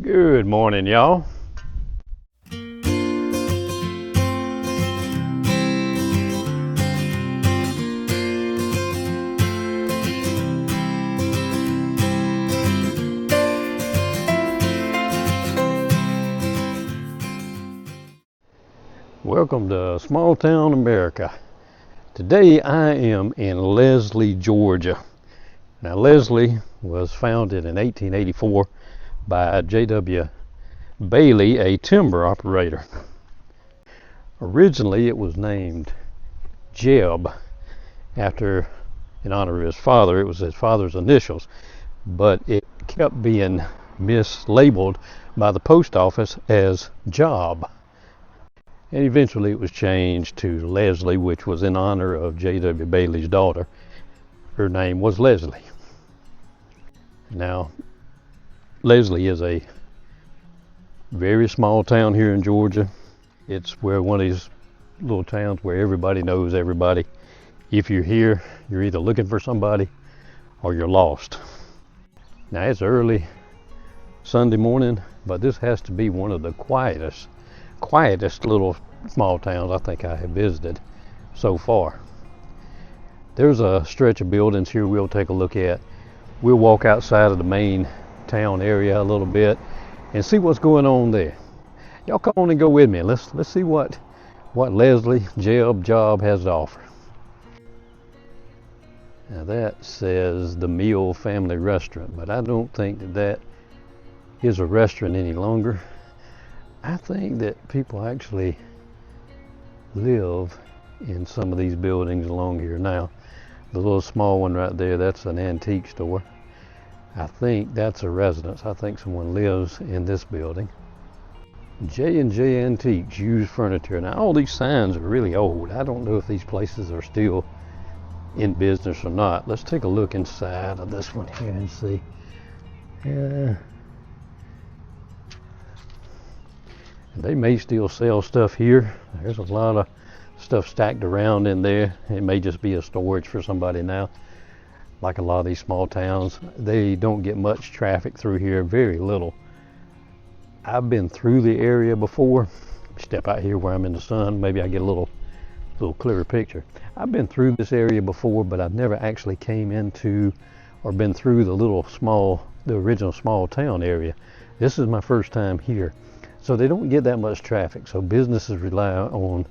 Good morning, y'all. Welcome to Small Town America. Today I am in Leslie, Georgia. Now Leslie was founded in 1884 by J.W. Bailey, a timber operator. Originally it was named Jeb in honor of his father. It was his father's initials, but it kept being mislabeled by the post office as Job. And eventually it was changed to Leslie, which was in honor of J.W. Bailey's daughter. Her name was Leslie. Now, Leslie is a very small town here in Georgia. It's where one of these little towns where everybody knows everybody. If you're here, you're either looking for somebody or you're lost. Now, it's early Sunday morning, but this has to be one of the quietest little small towns I think I have visited so far. There's a stretch of buildings here we'll take a look at. We'll walk outside of the main town area a little bit and see what's going on there. Y'all come on and go with me. Let's see what Leslie Job has to offer. Now that says the Meal Family Restaurant, but I don't think that is a restaurant any longer. I think that people actually live in some of these buildings along here now. The little small one right there, that's an antique store. I think that's a residence. I think someone lives in this building. J&J Antiques, used furniture. Now all these signs are really old. I don't know if these places are still in business or not. Let's take a look inside of this one here and see. They may still sell stuff here. There's a lot of stuff stacked around in there. It may just be a storage for somebody now. Like a lot of these small towns, they don't get much traffic through here, very little. I've been through the area before. Step out here where I'm in the sun, maybe I get a little clearer picture. I've been through this area before, but I've never actually came into or been through the original small town area. This is my first time here. So they don't get that much traffic. So businesses rely on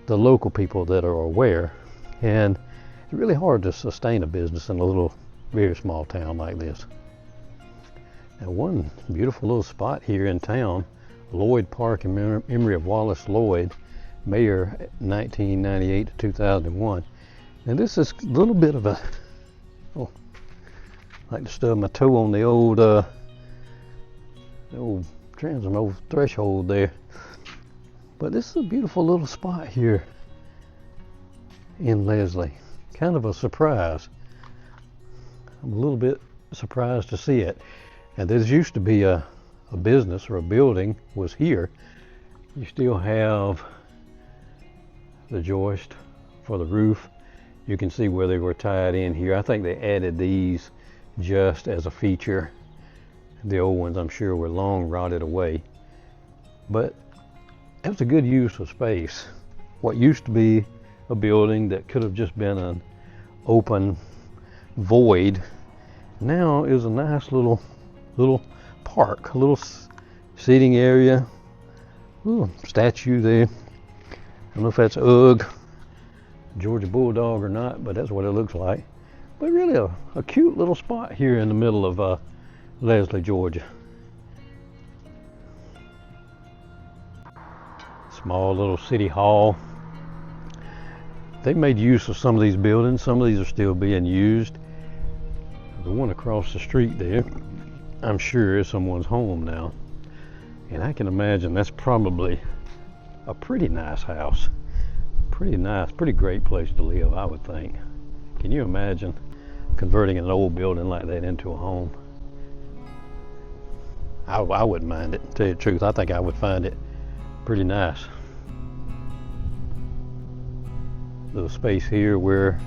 the local people that are aware. And it's really hard to sustain a business in a very small town like this. Now one beautiful little spot here in town, Lloyd Park in memory of Wallace Lloyd, mayor 1998 to 2001. And this is a little bit of I like to stub my toe on the old threshold there. But this is a beautiful little spot here in Leslie. Kind of a surprise. I'm a little bit surprised to see it. And this used to be a business or a building was here. You still have the joist for the roof. You can see where they were tied in here. I think they added these just as a feature. The old ones, I'm sure, were long rotted away. But it was a good use of space. What used to be a building that could have just been an open void now is a nice little park, a little seating area. Little statue there. I don't know if that's Ugg, Georgia Bulldog or not, but that's what it looks like. But really a cute little spot here in the middle of Leslie, Georgia. Small little city hall. They made use of some of these buildings. Some of these are still being used. The one across the street there, I'm sure is someone's home now. And I can imagine that's probably a pretty nice house. Pretty nice, pretty great place to live, I would think. Can you imagine converting an old building like that into a home? I wouldn't mind it, to tell you the truth. I think I would find it pretty nice. Little space here where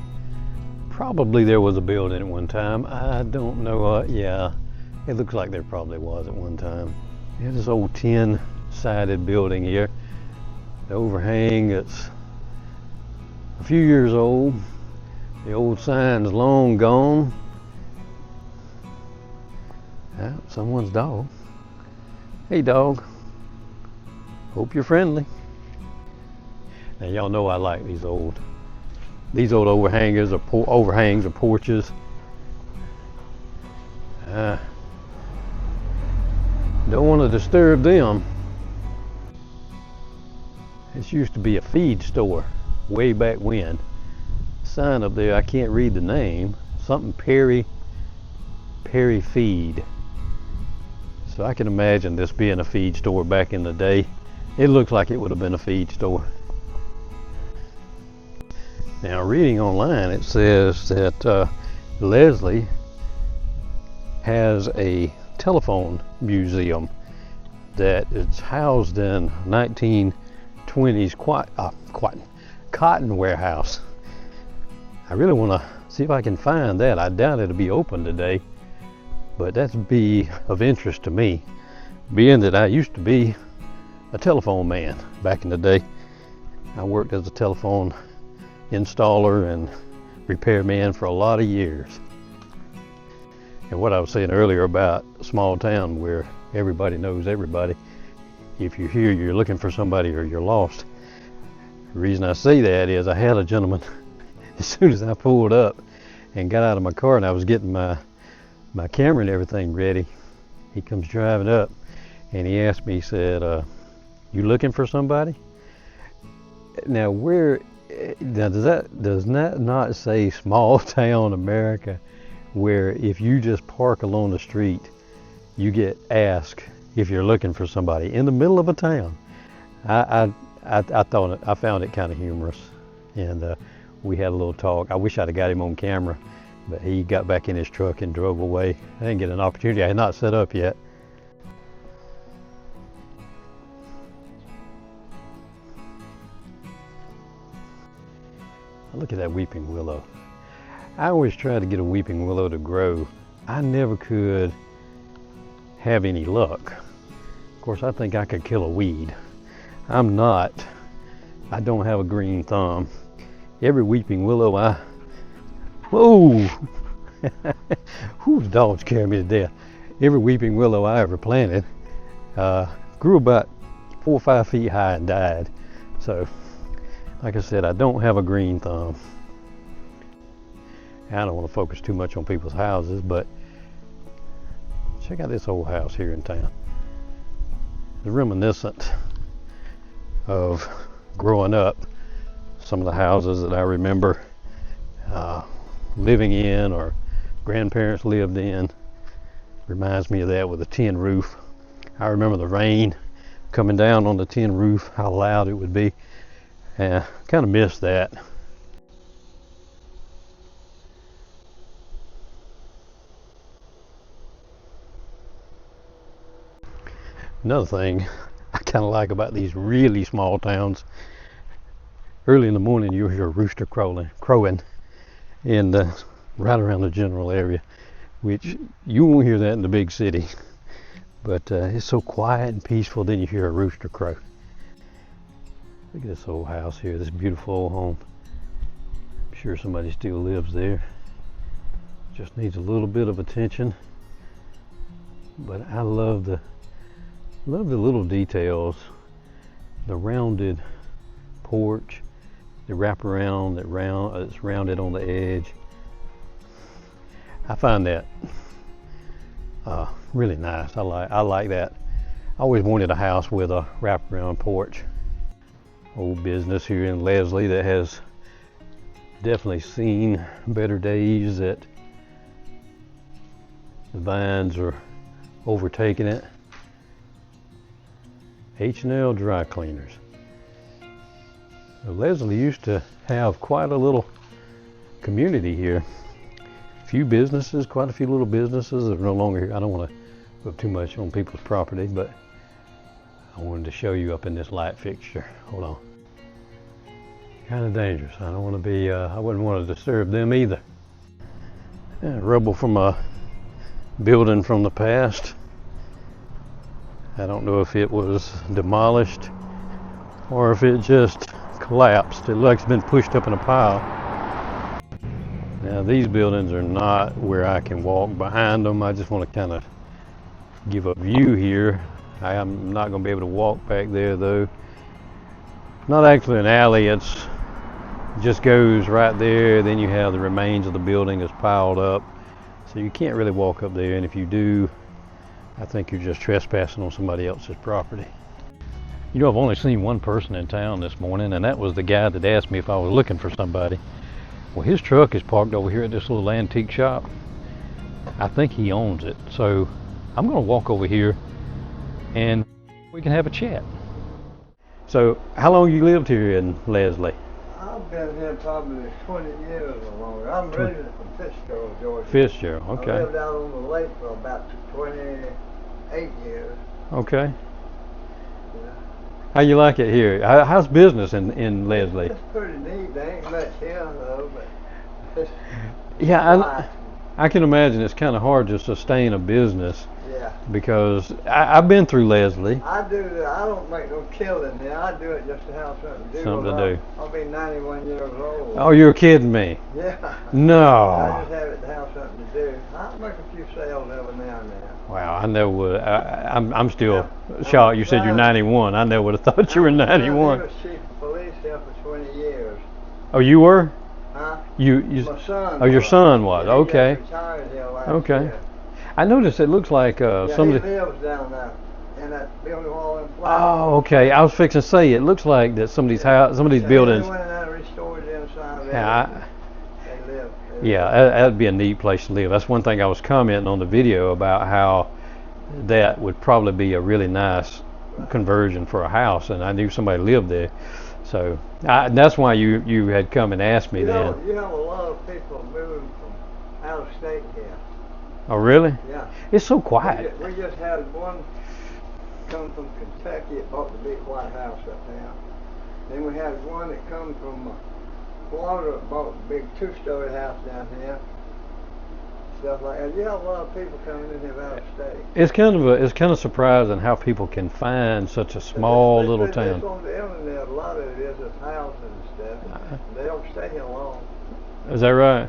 probably there was a building at one time. I don't know. Yeah, it looks like there probably was at one time. Yeah, this old tin-sided building here. The overhang that's a few years old. The old sign's long gone. Ah, someone's dog. Hey dog. Hope you're friendly. Now y'all know I like these old overhangers or overhangs or porches. Don't want to disturb them. This used to be a feed store way back when. Sign up there, I can't read the name. Something Perry Feed. So I can imagine this being a feed store back in the day. It looks like it would have been a feed store. Now reading online it says that Leslie has a telephone museum that is housed in 1920s cotton warehouse. I really want to see if I can find that. I doubt it'll be open today, but that'd be of interest to me, being that I used to be a telephone man back in the day. I worked as a telephone installer and repairman for a lot of years. And what I was saying earlier about a small town where everybody knows everybody, if you're here, you're looking for somebody or you're lost. The reason I say that is I had a gentleman, as soon as I pulled up and got out of my car and I was getting my camera and everything ready, he comes driving up and he asked me, he said, you looking for somebody? Now does that not say small town America, where if you just park along the street, you get asked if you're looking for somebody in the middle of a town? I found it kind of humorous, and we had a little talk. I wish I'd have got him on camera, but he got back in his truck and drove away. I didn't get an opportunity. I had not set up yet. Look at that weeping willow. I always try to get a weeping willow to grow. I never could have any luck. Of course, I think I could kill a weed. I don't have a green thumb. Every weeping willow whoa! The dogs carry me to death. Every weeping willow I ever planted grew about 4 or 5 feet high and died. So, like I said, I don't have a green thumb. I don't want to focus too much on people's houses, but check out this old house here in town. It's reminiscent of growing up. Some of the houses that I remember living in or grandparents lived in reminds me of that, with a tin roof. I remember the rain coming down on the tin roof, how loud it would be. Kind of miss that. Another thing I kind of like about these really small towns, early in the morning you'll hear a rooster crowing and right around the general area, which you won't hear that in the big city, but it's so quiet and peaceful. Then you hear a rooster crow. Look at this old house here, this beautiful old home. I'm sure somebody still lives there. Just needs a little bit of attention, but I love the little details. The rounded porch, the wraparound it's rounded on the edge. I find that really nice. I like that. I always wanted a house with a wraparound porch. Old business here in Leslie that has definitely seen better days, that the vines are overtaking it. H&L Dry Cleaners. Leslie used to have quite a little community here. Quite a few little businesses that are no longer here. I don't want to put too much on people's property, but I wanted to show you up in this light fixture. Hold on. Kind of dangerous. I don't want to be, I wouldn't want to disturb them either. Rubble from a building from the past. I don't know if it was demolished or if it just collapsed. It looks like it's been pushed up in a pile. Now these buildings are not where I can walk behind them. I just want to kind of give a view here. I am not going to be able to walk back there though. Not actually an alley, it's just goes right there, then you have the remains of the building is piled up. So you can't really walk up there, and if you do, I think you're just trespassing on somebody else's property. You know, I've only seen one person in town this morning, and that was the guy that asked me if I was looking for somebody. Well, his truck is parked over here at this little antique shop. I think he owns it. So I'm going to walk over here and we can have a chat. So how long you lived here in Leslie? I've been here probably 20 years or longer. I'm originally from Fitzgerald, Georgia. Fitzgerald, okay. I lived out on the lake for about 28 years. Okay. Yeah. How you like it here? How's business in Leslie? It's pretty neat. There ain't much here though, but it's yeah, I can imagine it's kind of hard to sustain a business. Yeah. Because I've been through Leslie. I don't make no killing there. I do it just to have something to do. Something to do. I'll be 91 years old. Oh, you're kidding me. Yeah. No. I just have it to have something to do. I make a few sales every now and then. Wow, I never would. I'm still shocked. You said you're 91. I never would have thought you were 91. I was chief of police here for 20 years. Oh, you were? Huh? You My son. Oh, your son was. He Okay. just retired here last Okay. year. I noticed it looks like Yeah, somebody. he lives down there in that building hall in Florida. Oh, okay. I was fixing to say it looks like that somebody's house, some of these buildings. They went in and restored the inside of it. Yeah, They live. yeah, that'd be a neat place to live. That's one thing I was commenting on the video about how that would probably be a really nice conversion for a house, and I knew somebody lived there. So that's why you had come and asked me then. You have a lot of people moving from out of state here. Oh, really? Yeah. It's so quiet. We just had one come from Kentucky that bought the big White House up there. Then we had one that come from Florida that bought the big two-story house down here. Stuff like that. You have a lot of people coming in here out of state. It's kind of surprising how people can find such a small little town. It's on the internet. A lot of it is just houses and stuff. They don't stay here long. Is that right?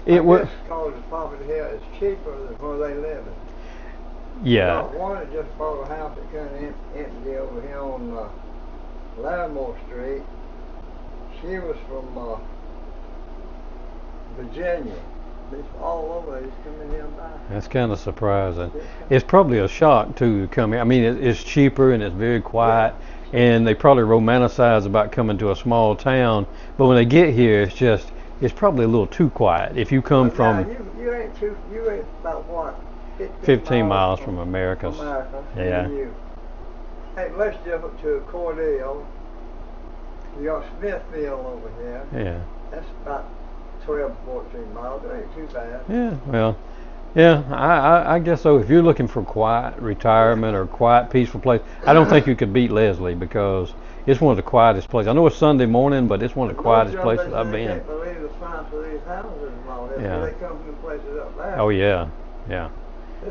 It was because the property here is cheaper than where they live in. Yeah. One that just bought a house that kind of empty over here on Larimore Street. She was from Virginia. It's all over. He's coming here and buy. That's kind of surprising. It's probably a shock to come here. I mean, it's cheaper and it's very quiet, and they probably romanticize about coming to a small town. But when they get here, it's probably a little too quiet. If you come from you ain't about what? 15 miles from America. Yeah. Hey, much different to Cordell. You got Smithfield over here. Yeah. That's about 12, 14 miles. It ain't too bad. Yeah, well, yeah, I guess so. If you're looking for quiet retirement or quiet, peaceful place, I don't think you could beat Leslie because it's one of the quietest places. I know it's Sunday morning, but it's one of the quietest places I've been. I can't believe the price of these houses and all this. Yeah. They come from the places up there. Oh yeah, yeah.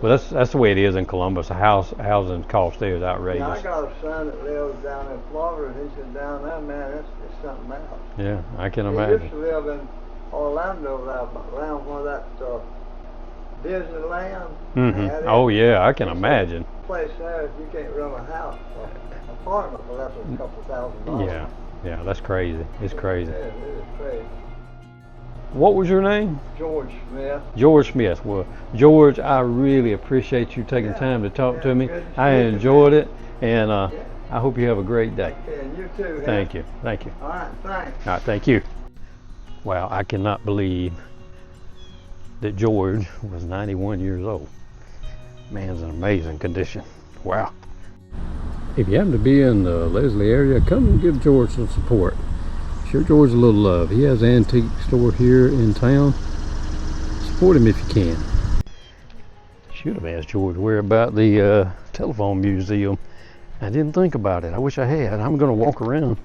Well, that's the way it is in Columbus. Housing cost there is outrageous. Yeah, I got a son that lives down in Florida, and he said, down there, man, it's something else. Yeah, I can He imagine. used to live in Orlando, around where that Disneyland. Mm-hmm. Oh yeah, I can imagine. Place there, you can't run a house, or apartment for less than a couple $1,000. Yeah, yeah, that's crazy. It's crazy. It is crazy. What was your name? George Smith. George Smith. Well, George, I really appreciate you taking time to talk to me. Good to I see you, enjoyed it, and I hope you have a great day. And you too. Thank you. Thank you. All right, thanks. All right, thank you. Wow, I cannot believe that George was 91 years old. Man's in amazing condition. Wow. If you happen to be in the Leslie area, come and give George some support. Show George a little love. He has an antique store here in town. Support him if you can. Should have asked George where about the telephone museum. I didn't think about it. I wish I had. I'm going to walk around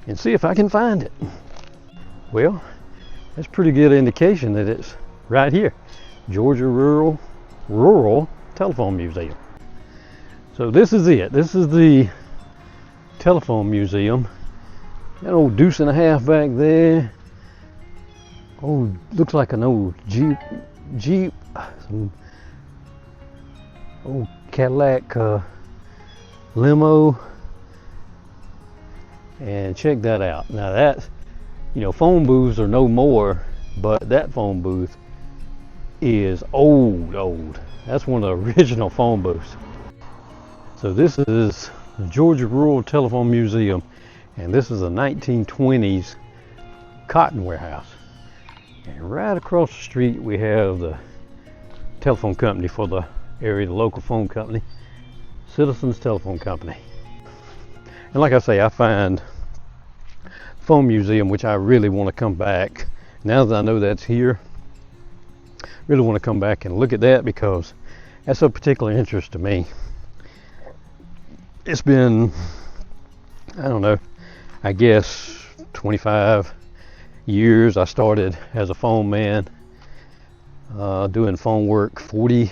and see if I can find it. Well, that's pretty good indication that it's right here. Georgia Rural Telephone Museum. So So this is it. This is the telephone museum. That old deuce and a half back there. Oh, looks like an old Jeep, some old Cadillac limo. And check that out. Now that, phone booths are no more, but that phone booth is old. That's one of the original phone booths. So this is the Georgia Rural Telephone Museum, and this is a 1920s cotton warehouse. And right across the street we have the telephone company for the area, the local phone company, Citizens Telephone Company. And like I say, I find phone museum, which I really want to come back. Now that I know that's here, really want to come back and look at that because that's of particular interest to me. It's been, I don't know, I guess 25 years. I started as a phone man, doing phone work 42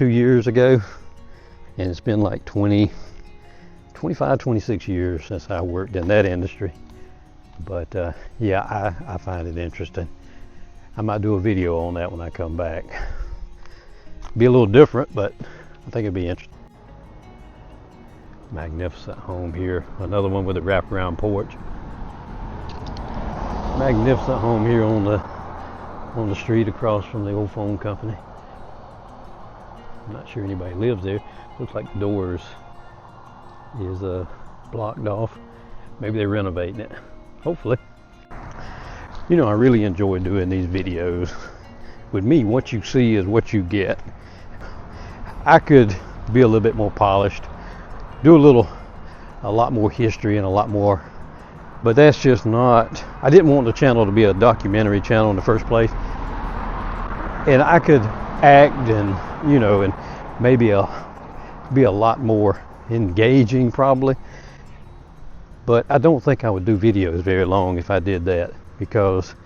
years ago, and it's been like 25, 26 years since I worked in that industry. But yeah, I find it interesting. I might do a video on that when I come back. Be a little different, but I think it'd be interesting. Magnificent home here. Another one with a wraparound porch. Magnificent home here on the street across from the old phone company. I'm not sure anybody lives there. Looks like the doors is blocked off. Maybe they're renovating it. Hopefully. I really enjoy doing these videos. With me, what you see is what you get. I could be a little bit more polished, do a lot more history and a lot more, but that's just not, I didn't want the channel to be a documentary channel in the first place. And I could act and, and maybe be a lot more engaging probably, but I don't think I would do videos very long if I did that, because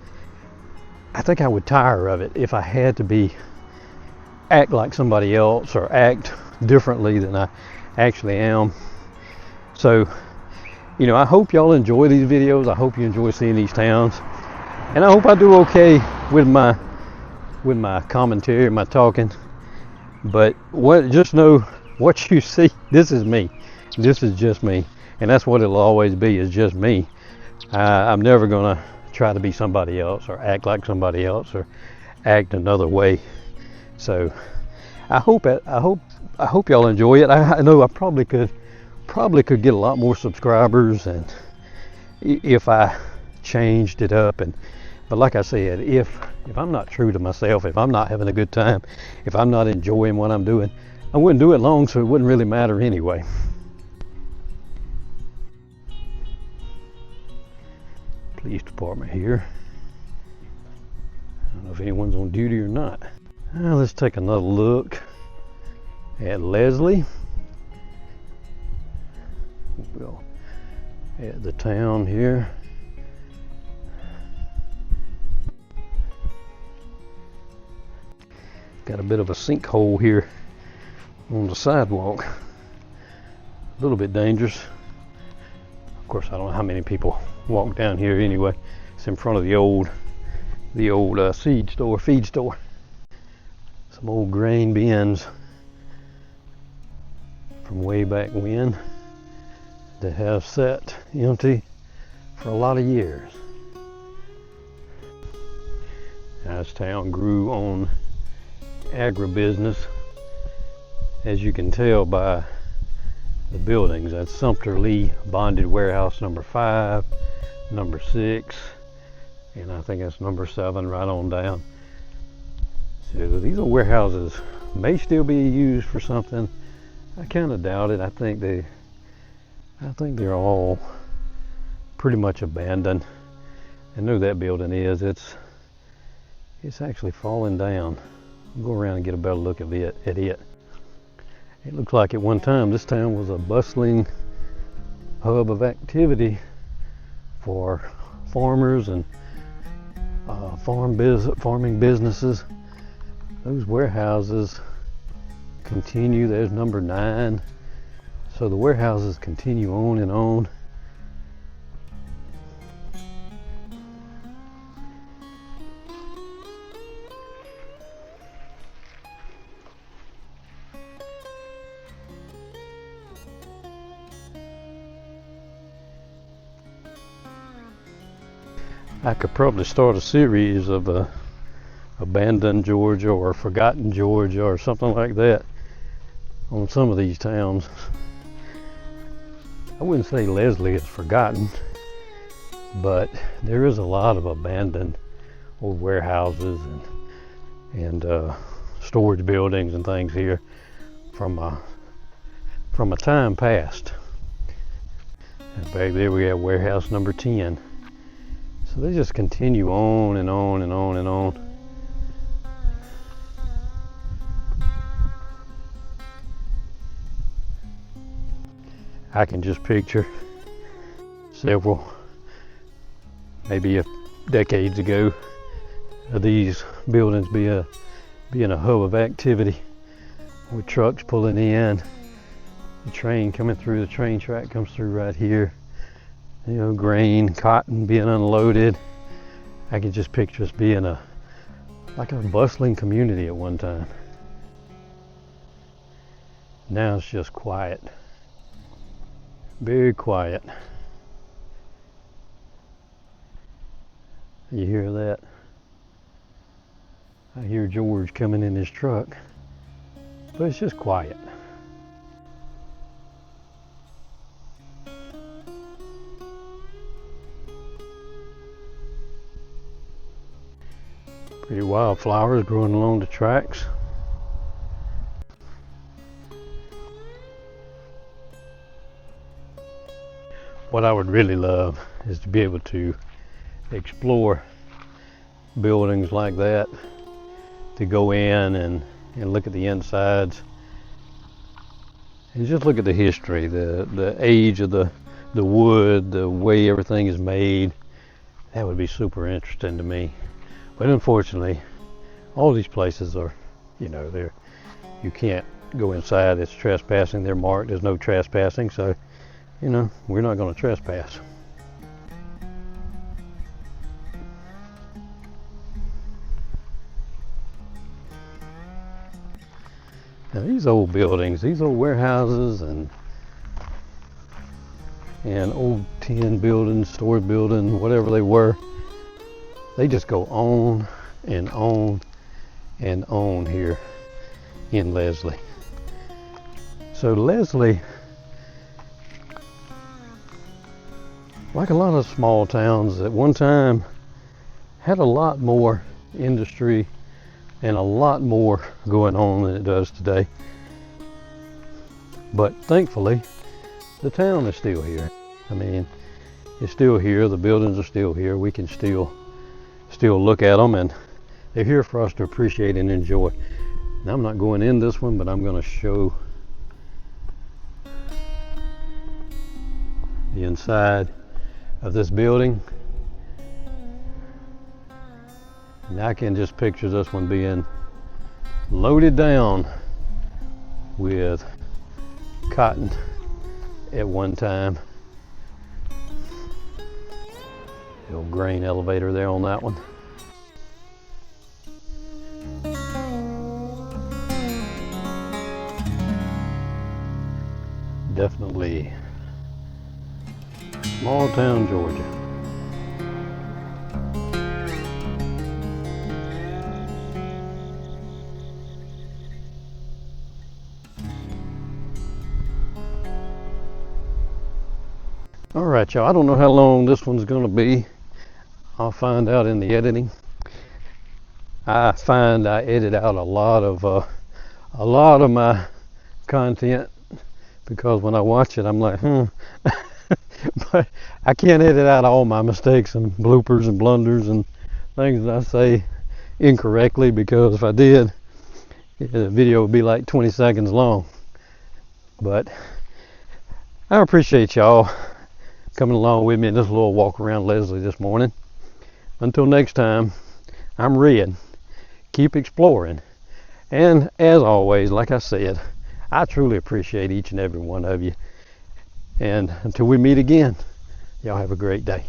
I think I would tire of it if I had to act like somebody else or act differently than I actually am. So, I hope y'all enjoy these videos. I hope you enjoy seeing these towns, and I hope I do okay with my commentary, my talking. But just know what you see. This is me. This is just me, and that's what it'll always be. Is just me. I'm never gonna try to be somebody else or act like somebody else or act another way. So I hope y'all enjoy it. I know I probably could get a lot more subscribers, and if I changed it up. But like I said, if I'm not true to myself, if I'm not having a good time, if I'm not enjoying what I'm doing, I wouldn't do it long, so it wouldn't really matter anyway. Police department here. I don't know if anyone's on duty or not. Now let's take another look at Leslie. We'll at the town here. Got a bit of a sinkhole here on the sidewalk. A little bit dangerous. Of course, I don't know how many people walk down here anyway. It's in front of the old feed store. Some old grain bins from way back when that have sat empty for a lot of years. This town grew on agribusiness, as you can tell by the buildings. That's Sumter Lee Bonded Warehouse number 5, number 6, and I think that's number 7 right on down. So these old warehouses may still be used for something. I kind of doubt it. I think they're all pretty much abandoned. I know that building is. It's actually falling down. I'll go around and get a better look at it. It looks like at one time this town was a bustling hub of activity for farmers and farming businesses. Those warehouses continue. There's number 9. So the warehouses continue on and on. I could probably start a series of abandoned Georgia or forgotten Georgia or something like that on some of these towns. I wouldn't say Leslie is forgotten, but there is a lot of abandoned old warehouses and storage buildings and things here from a time past. And back there we have warehouse number 10. So they just continue on and on and on and on. I can just picture several, maybe decades ago, these buildings being a hub of activity with trucks pulling in, the train coming through, the train track comes through right here. You know, grain, cotton being unloaded. I can just picture us being like a bustling community at one time. Now it's just quiet. Very quiet. You hear that? I hear George coming in his truck, but it's just quiet. Pretty wildflowers growing along the tracks. What I would really love is to be able to explore buildings like that, to go in and look at the insides and just look at the history, the age of the wood, the way everything is made. That would be super interesting to me. But unfortunately, all these places are, you can't go inside. It's trespassing. They're marked. There's no trespassing. So, we're not going to trespass. Now these old buildings, these old warehouses and old tin buildings, storage buildings, whatever they were, they just go on and on and on here in Leslie. So Leslie, like a lot of small towns at one time, had a lot more industry and a lot more going on than it does today. But thankfully, the town is still here. I mean, it's still here. The buildings are still here. We can still look at them, and they're here for us to appreciate and enjoy. Now, I'm not going in this one, but I'm going to show the inside of this building. And I can just picture this one being loaded down with cotton at one time. The old grain elevator there on that one. Definitely small town Georgia. All right, y'all, I don't know how long this one's going to be. I'll find out in the editing. I find I edit out a lot of my content because when I watch it, I'm like, but I can't edit out all my mistakes and bloopers and blunders and things that I say incorrectly, because if I did, the video would be like 20 seconds long. But I appreciate y'all coming along with me in this little walk around Leslie this morning. Until next time, I'm Red. Keep exploring And as always, like I said, I truly appreciate each and every one of you. And until we meet again, y'all have a great day.